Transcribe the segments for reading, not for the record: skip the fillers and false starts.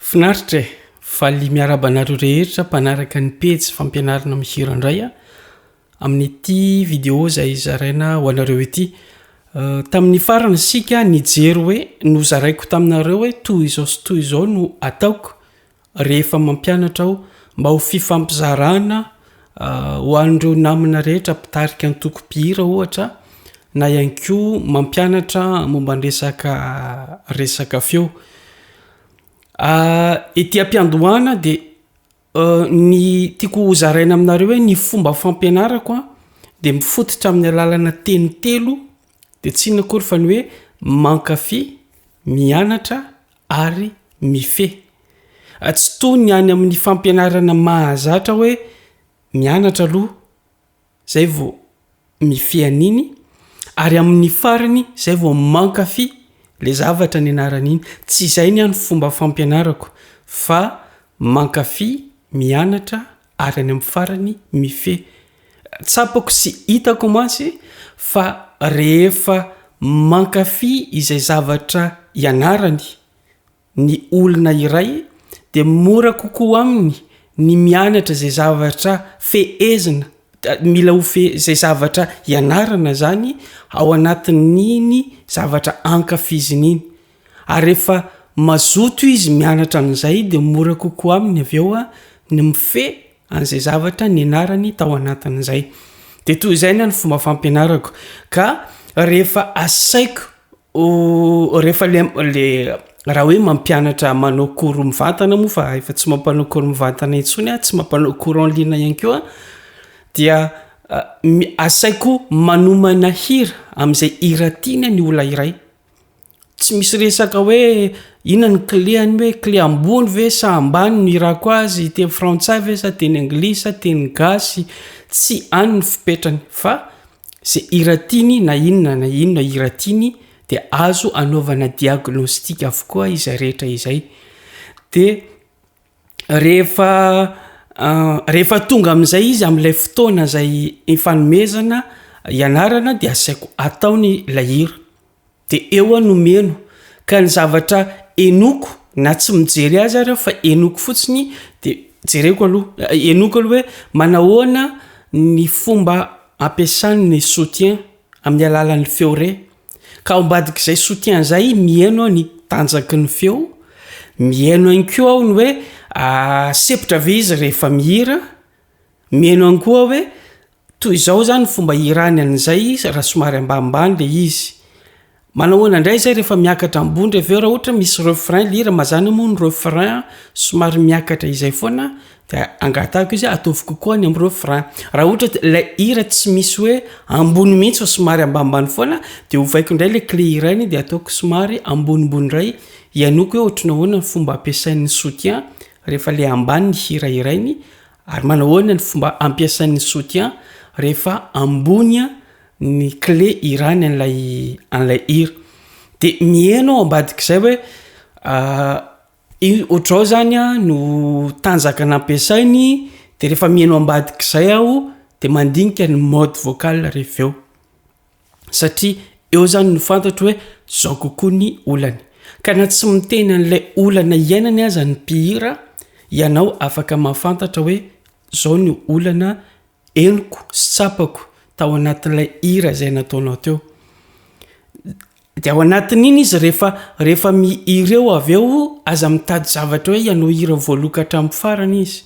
Finaritra fa ly miarabanareo rehetra mpanaraka ny pejy fampianarana mihira indray amin'ity video zay zaraina ho anareo ity. Tamin'ny farany sika nijery hoe nozaraiko taminareo hoe toy izao sy toy izao no ataoko rehefa mampianatra aho mba ho fifampizarana ho an'ireo namana rehetra mpitarika antoko mpihira ohatra na ihany koa mampianatra momba ny resaka feo. Ety ampiandohana de ny tiako hozaraina aminareo hoe ny fomba fampianarako de mifototra amin'ny alalana teny telo de tsy inona kory fa ny hoe mankafy, mianatra ary mifehy. Tsy toy ny any amin'ny fampianarana mahazatra hoe mianatra aloha zay vao mifehy an'iny ary amin'ny farany zay vao mankafy le zavatra ny anaran'iny. Tsy izay ny any fomba fampianarako fa mankafy, mianatra ary any amin'ny farany mifehy. Tsapako sy hitako mantsy fa rehefa mankafy izay zavatra ianarany ny olona iray de mora kokoa aminy ny mianatra zay zavatra fehezina mila ho zay zavatra ianarana zany ao anatin'iny zavatra ankafiziny iny. Ary rehefa mazoto izy mianatra an'izay de mora kokoa aminy avy eo ny mifehy an'izay zavatra ny anarany tao anatin'izay. De toy izay ny fomba fampianarako ka rehefa asaiko rehefa le raha hoe mampianatra manao cours mivantana moa fa efa tsy mampanao cours mivantana intsony tsy mampanao cours en ligne ihany koa dia asaiko manomana hira am'izay hira tiana ny olona iray. Tsy misy resaka hoe inona ny cléany hoe clé ambony ve sa ambany ny hirako azy, teny frantsay ve sa teny anglisy, teny gasy, tsy any ny fipetrany fa zay hira tiany na inona hira tiany de azo anaovana diagnostic avokoa izay rehetra izay. De rehefa tonga amin'izay izy amin'ilay fotoana zay ifanomezana ianarana de asaiko ataony la hira de eo nomeno ka ny zavatra enoko na tsy mijery azy ary fa enoko fotsiny de jereko aloha enoko aloha hoe manahoana ny fomba ampiasany soutien amin'ny alalan'ny feo re ka ambadika izay soutien zay mieno ny tanjaky ny feo, mieno ihany koa aho ny hoe sepitra ve izy rehefa mihira, mieno ihany koa hoe toy izao zany fomba hirany an'izay raha somary ambanimbany le izy. Manahoana indray zay rehefa miakatra ambony rehefa raha ohatra misy refrain lira mazany moa ny refrain somary miakatra izay foana de angatahako izy ataovy kokoa ny amin'ny refrain. Raha ohatra la hira tsy misy hoe ambony mihitsy fa somary ambanimbany foana de ovaiko indray le clé irainy de ataoko somary ambonimbony indray ianoko hoe ohatry nahoana ny fomba ampiasain'ny soutien rehefa le ambany ny hira irainy ary manahoana ny fomba ampiasain'ny soutien rehefa ambony ny clé irany an'lay hira. De mieno ambadika izay hoe ohatrao zany no tanjaka nampiasainy de rehefa mieno ambadika izay aho de mandinika ny mode vocal rehefa eo satria eo zany no fantatro hoe zao kokoa ny olany. Ka na tsy miteny an'ilay olana iainany aza ny mpihira ianao afaka mahafantatra hoe zao ny olana eniko sy tsapako tao anatin'ilay hira zay nataonao teo. De ao anatin'iny izy rehefa mihira eo avy eo aza mitady zavatra hoe ianao hira voaloka hatramin'ny farany izy.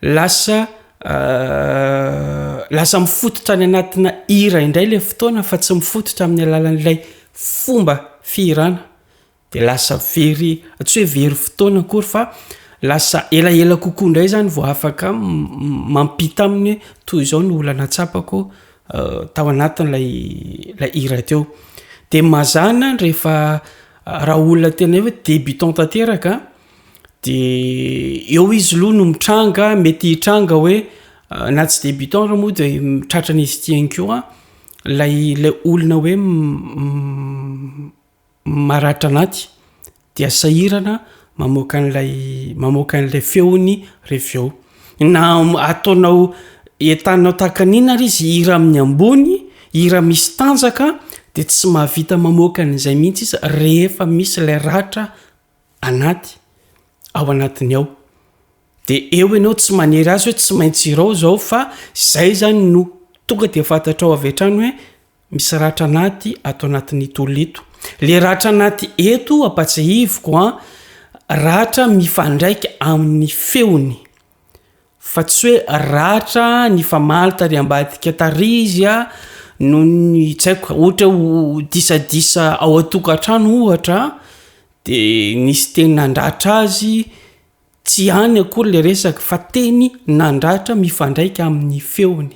Lasa mifototra any anatina hira indray le fotoana fa tsy mifototra amin'ny alalan'ilay fomba fihirana. De lasa tsy hoe very fotoana kory fa lasa elaela kokoa indray zany vao afaka mampita aminy toy izao ny olana tsapako tao anatin'lay hira teo. De mazana rehefa raha olona tena hoe débutant tanteraka de eo izy loha no mitranga mety hitranga hoe na tsy débutant raha moa de tratran'izy tiany koa lay olona hoe maratra anaty de asahirana mamoaka an'ilay feony rehefa eo na ataonao entanao takan'ina ary izy hira amin'ny ambony, hira misy tanjaka de tsy mahavita mamoaka an'izay mihitsy izy rehefa misy lay ratra anaty ao anatiny ao de eo ianao tsy manery azy hoe tsy maintsy irao zao fa zay zany no tonga de fantatrao avy atrany hoe misy ratra anaty atao anatin'ny toleto le ratra anaty eto apatsahivoko ratra mifandraiky amin'ny feony fa tsy hoe ratra ny famalita ry ambadika tarizy no ny tsy haiko ohatra ho disadisa ao atokantrano ohatra de nisy teny nandratra azy tsy any akory le resaka fa teny nandratra mifandraiky amin'ny feony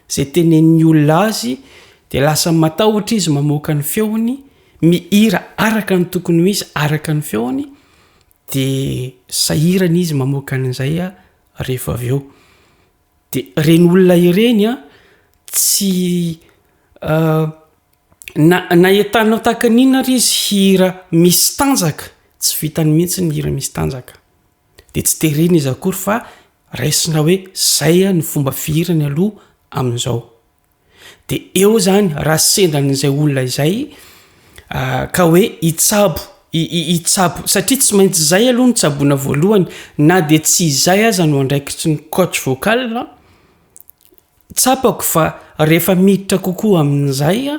zay tenen'ny olona azy de lasa matahotra izy mamoaka ny feony mihira araka ny tokony ho izy araka ny feony de sahirana izy mamoaka an'izay rehefa avy eo de reny olona ireny tsy na etanao takanina ry izy hira misy tanjaka tsy vitany mihitsy ny hira misy tanjaka de tsy terena izy akory fa raisina hoe zay ny fomba fihirany aloha amin'izao de eo zany raha sendan'izay olona izay ka hoe itsabo satria tsy maintsy zay aloha ny tsaboana voalohany na de tsy izay aza no andraikitsy ny coach vocal tsapako fa rehefa miditra kokoa amin'izay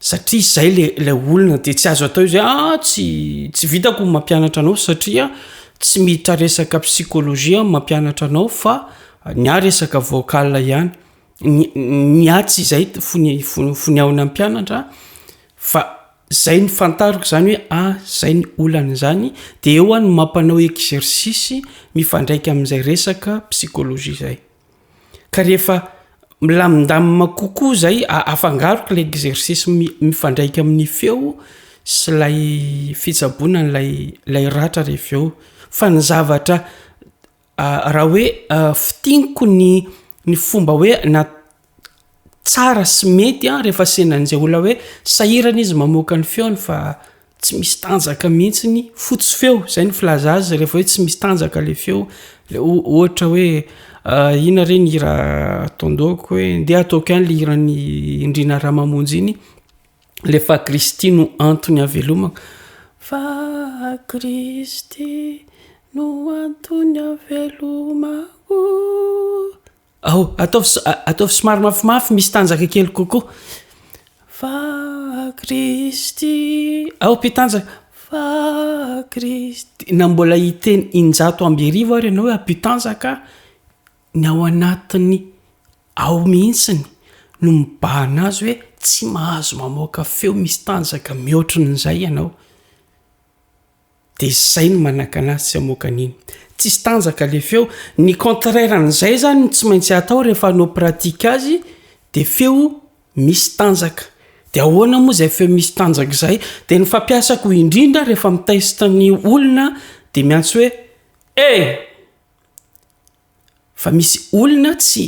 satria zay le olona de tsy azo atao izy tsy vitako mampianatra anao satria tsy miditra resaka psychologie mampianatra anao fa ny resaka vocal ihany ny atsy izay fony aona mpianatra fa zay ny fantariko zany hoe zay ny olana zany de eo no mampanao exercice mifandraiky amin'izay resaka psychologie zay ka rehefa milamindamina kokoa zay afangaroko le exercice mifandraiky amin'ny feo sy lay fitsaboana lay ratra rehefa eo fa ny zavatra raha hoe fitiniko ny fomba hoe na tsara sy mety rehefa senan'izay olona hoe sahirana izy mamoaka ny feony fa tsy misy tanjaka mihitsy ny fotsy feo zay ny filaza azy rehefa hoe tsy misy tanjaka le feo le ohatra hoe ina reny hira tondoko hoe ndeha ataoko ihany le hirany indrina raha mamonjy iny le fa Kristy no antony avelomako fa Kristy no antony avelomako ataovy somary mafimafy misy tanjaka kely kokoa fa Kristy ampitanjaka fa Kristy na mbola hiteny 100 ary ianao hoe ampitanjaka ny ao anatiny ao mihitsiny no mibahana azy hoe tsy mahazo mamoaka feo misy tanjaka mihoatrin'izay ianao de zay ny manakanazy tsy amoaka an'iny tsisy tanjaka le feo ny contraire an'izay zany tsy maintsy atao rehefa anao pratika azy de feo misy tanjaka de ahoana moa zay feo misy tanjaka zay de ny fampiasako indrindra rehefa mitaisitra ny olona de miantso hoe fa misy olona tsy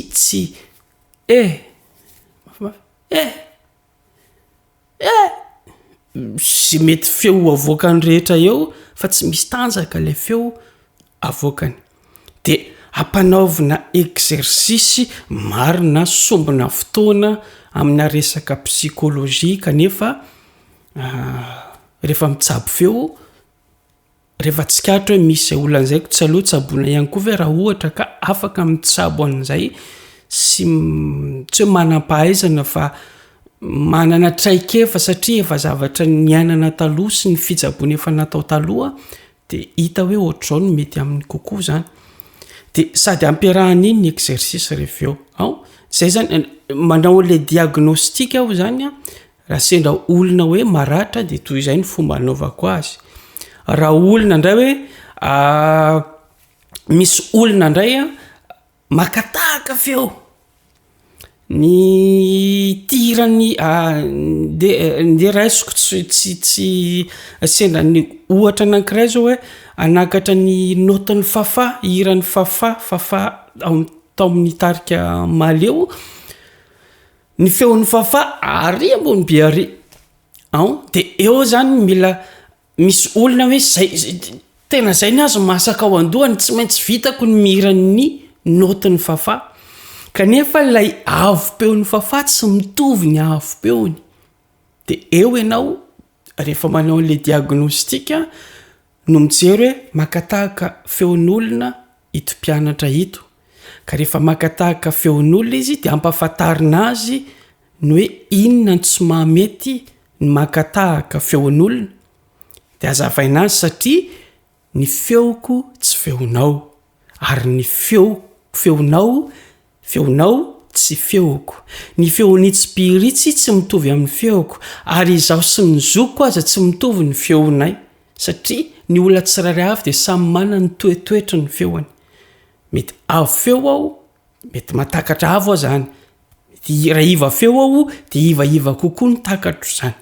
sy mety feo avoakany rehetra eo fa tsy misy tanjaka le feo avoakany de ampanaovina exercice marina sombina fotoana amina resaka psychologie kanefa rehefa mitsabo feo rehefa tsikatra hoe misy olan'izay tsy aloha tsaboana ihany koa ve raha ohatra ka afaka mitsabo an'izay sy hoe manam-pahaizana fa manana traikefa satria efa zavatra niainana taloha sy ny fitsaboana efa natao taloha de hita hoe ohatr'izao no mety amin'ny kokoa zany de sady ampiarahan'iny ny exercice rehefa eo zay zany manao le diagnostika aho zany raha sendra olona hoe maratra de toy izay ny fomba anaovako azy raha olona ndray hoe misy olona ndray makataka feo ny tirany de raisiko tsy sendra ny ohatra anankiray zao hoe anakatra ny notin'ny fafa hiran'ny fafa tao amin'ny tarika maleo ny feon'ny fafa ary ambony be ary de eo zany mila misy olona hoe zay tena zay ny azo masaka ao andohany tsy maintsy vitako ny mihiran'ny notin'ny fafa kanefa lay avo-peon'ny fafa tsy mitovy ny avo-peony de eo ianao rehefa manao le diagnostika no mijery hoe makatahaka feon'olona ito mpianatra ito ka rehefa makatahaka feon'olona izy de ampahafantarina azy ny hoe inona ny tsy mahamety ny makatahaka feon'olona de azavaina azy satria ny feoko tsy feonao ary ny feonao tsy feoko ny feonitsy mpihiritsy tsy mitovy amin'ny feoko ary izaho sy ny zoko aza tsy mitovy ny feonay satria ny olona tsirairay avy de samy mana ny toetoetra ny feoany mety avo feo aho mety matakatra avo aho zany mety raiva feo aho de ivaiva kokoa ny takatro zany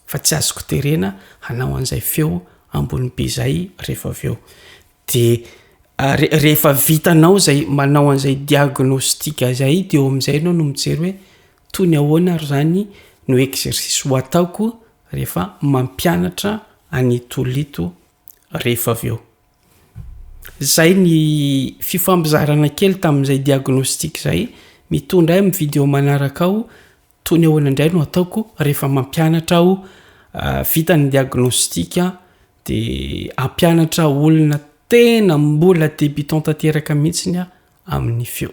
fa tsy azoko terena hanao an'izay feo ambony be zay rehefa aveo de rehefa vitanao zay manao an'izay diagnostika zay de eo am'izay anao no mijery hoe toy ny ahoana ary zany no exercice ho ataoko rehefa mampianatra an'itolito rehefa aveo zay ny fifampizarana kely tamin'izay diagnostika zay mitondra amin'ny video manaraka aho toy ny ahoana indray no ataoko rehefa mampianatra aho vita ny diagnostika de ampianatra olona tena mbola débutant tanteraka mihitsiny amin'ny feo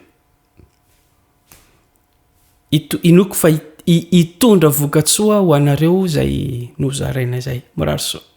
inoko fa hitondra vokatsoa ho anareo zay nozaraina zay mirary soa